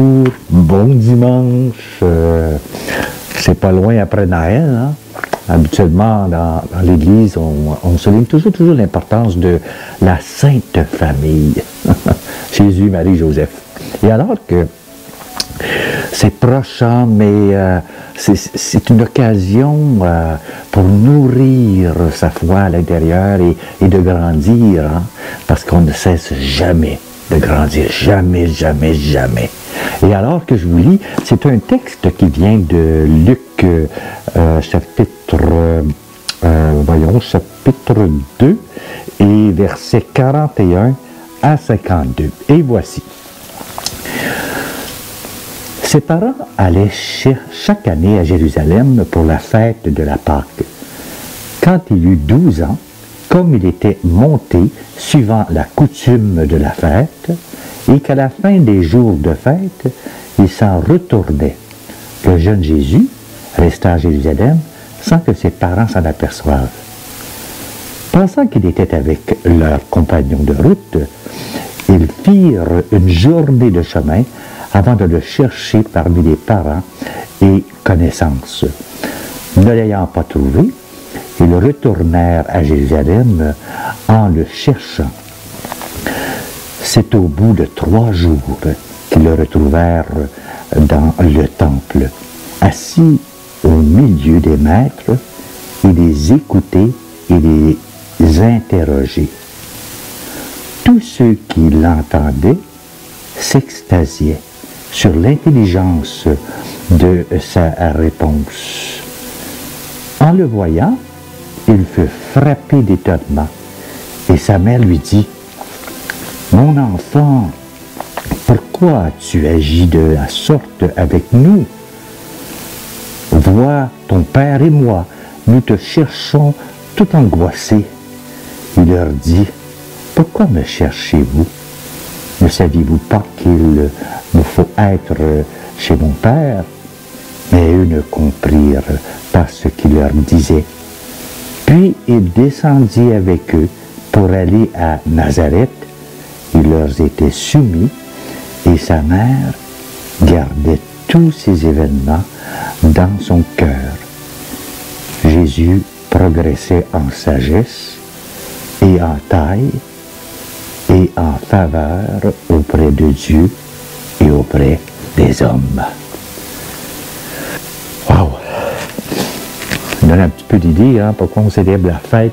Bon dimanche. C'est pas loin après Noël, hein? Habituellement, dans l'Église, on souligne toujours l'importance de la Sainte Famille. Jésus, Marie, Joseph. Et alors que c'est prochain, mais c'est une occasion pour nourrir sa foi à l'intérieur et de grandir, hein? Parce qu'on ne cesse jamais de grandir. Jamais, jamais, jamais. Et alors que je vous lis, c'est un texte qui vient de Luc, chapitre 2, et versets 41 à 52. Et voici. Ses parents allaient chaque année à Jérusalem pour la fête de la Pâque. Quand il eut 12 ans, comme il était monté suivant la coutume de la fête, et qu'à la fin des jours de fête, il s'en retournait, le jeune Jésus resta à Jérusalem sans que ses parents s'en aperçoivent. Pensant qu'il était avec leurs compagnons de route, ils firent une journée de chemin avant de le chercher parmi les parents et connaissances. Ne l'ayant pas trouvé, ils retournèrent à Jérusalem en le cherchant. C'est au bout de 3 jours qu'ils le retrouvèrent dans le temple, assis au milieu des maîtres, et les écouter et les interroger. Tous ceux qui l'entendaient s'extasiaient sur l'intelligence de sa réponse. En le voyant, il fut frappé d'étonnement, et sa mère lui dit: « Mon enfant, pourquoi as-tu agi de la sorte avec nous? Vois, ton père et moi, nous te cherchons tout angoissés. » Il leur dit: « Pourquoi me cherchez-vous? Ne saviez-vous pas qu'il me faut être chez mon père? » Mais eux ne comprirent pas ce qu'il leur disait. Puis il descendit avec eux pour aller à Nazareth. Il leur était soumis, et sa mère gardait tous ces événements dans son cœur. Jésus progressait en sagesse et en taille et en faveur auprès de Dieu et auprès des hommes. Wow! Ça donne un petit peu d'idée, hein, pourquoi on célèbre la fête,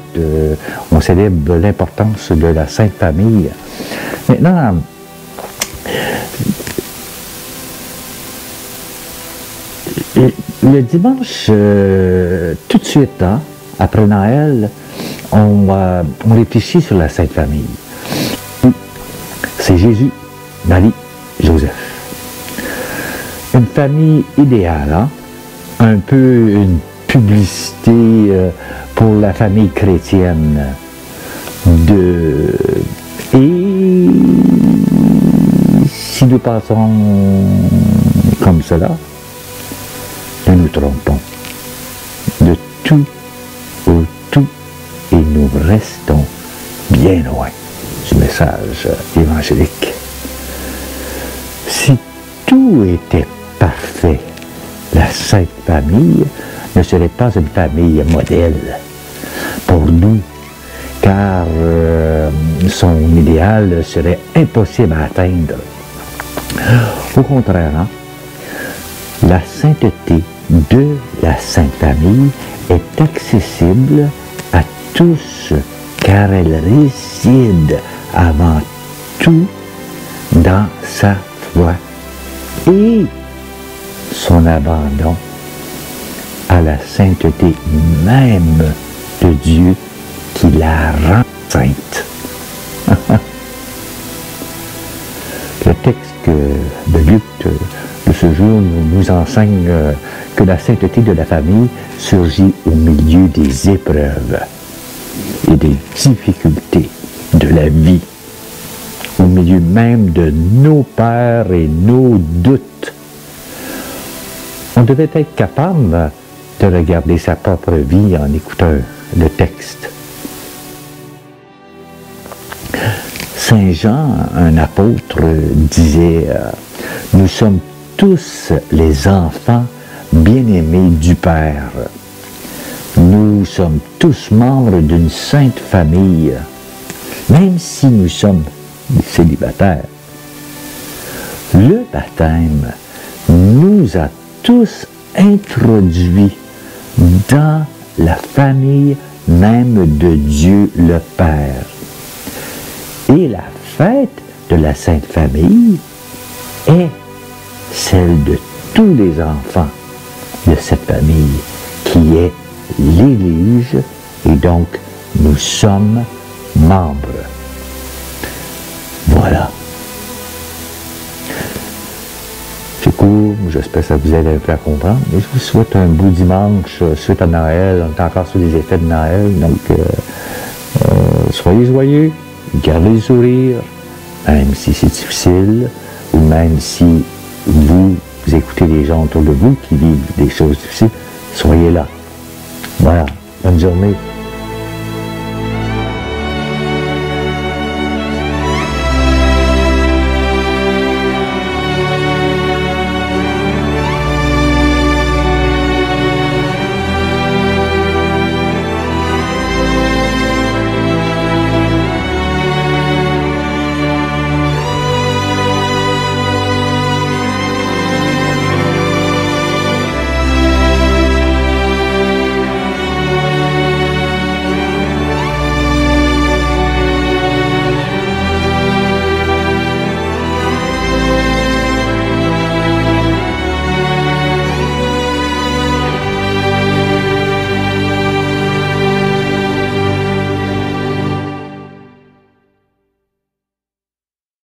on célèbre l'importance de la Sainte Famille. Maintenant, le dimanche, tout de suite, hein, après Noël, on réfléchit sur la Sainte Famille. C'est Jésus, Marie, Joseph. Une famille idéale, hein? Un peu une publicité pour la famille chrétienne. Et si nous pensons comme cela, nous nous trompons. De tout au tout, et nous restons bien loin du message évangélique. Si tout était parfait, la Sainte Famille ne serait pas une famille modèle pour nous, car son idéal serait impossible à atteindre. Au contraire, hein, la sainteté de la Sainte Famille est accessible à tous, car elle réside avant tout dans sa foi et son abandon à la sainteté même de Dieu qui la rend sainte. Le texte de Luc de ce jour nous enseigne que la sainteté de la famille surgit au milieu des épreuves et des difficultés de la vie, au milieu même de nos peurs et nos doutes. On devait être capable de regarder sa propre vie en écoutant le texte. Saint Jean, un apôtre, disait Nous sommes tous les enfants bien-aimés du Père. Nous sommes tous membres d'une sainte famille, même si nous sommes célibataires. Le baptême nous a tous introduits dans la famille même de Dieu le Père. Et la fête de la Sainte Famille est celle de tous les enfants de cette famille, qui est l'Église, et donc nous sommes membres. Voilà. C'est court, j'espère que ça vous aide un peu à comprendre. Et je vous souhaite un beau dimanche suite à Noël. On est encore sous les effets de Noël, donc soyez joyeux, gardez le sourire, même si c'est difficile, ou même si vous écoutez les gens autour de vous qui vivent des choses difficiles, soyez là. Voilà, bonne journée.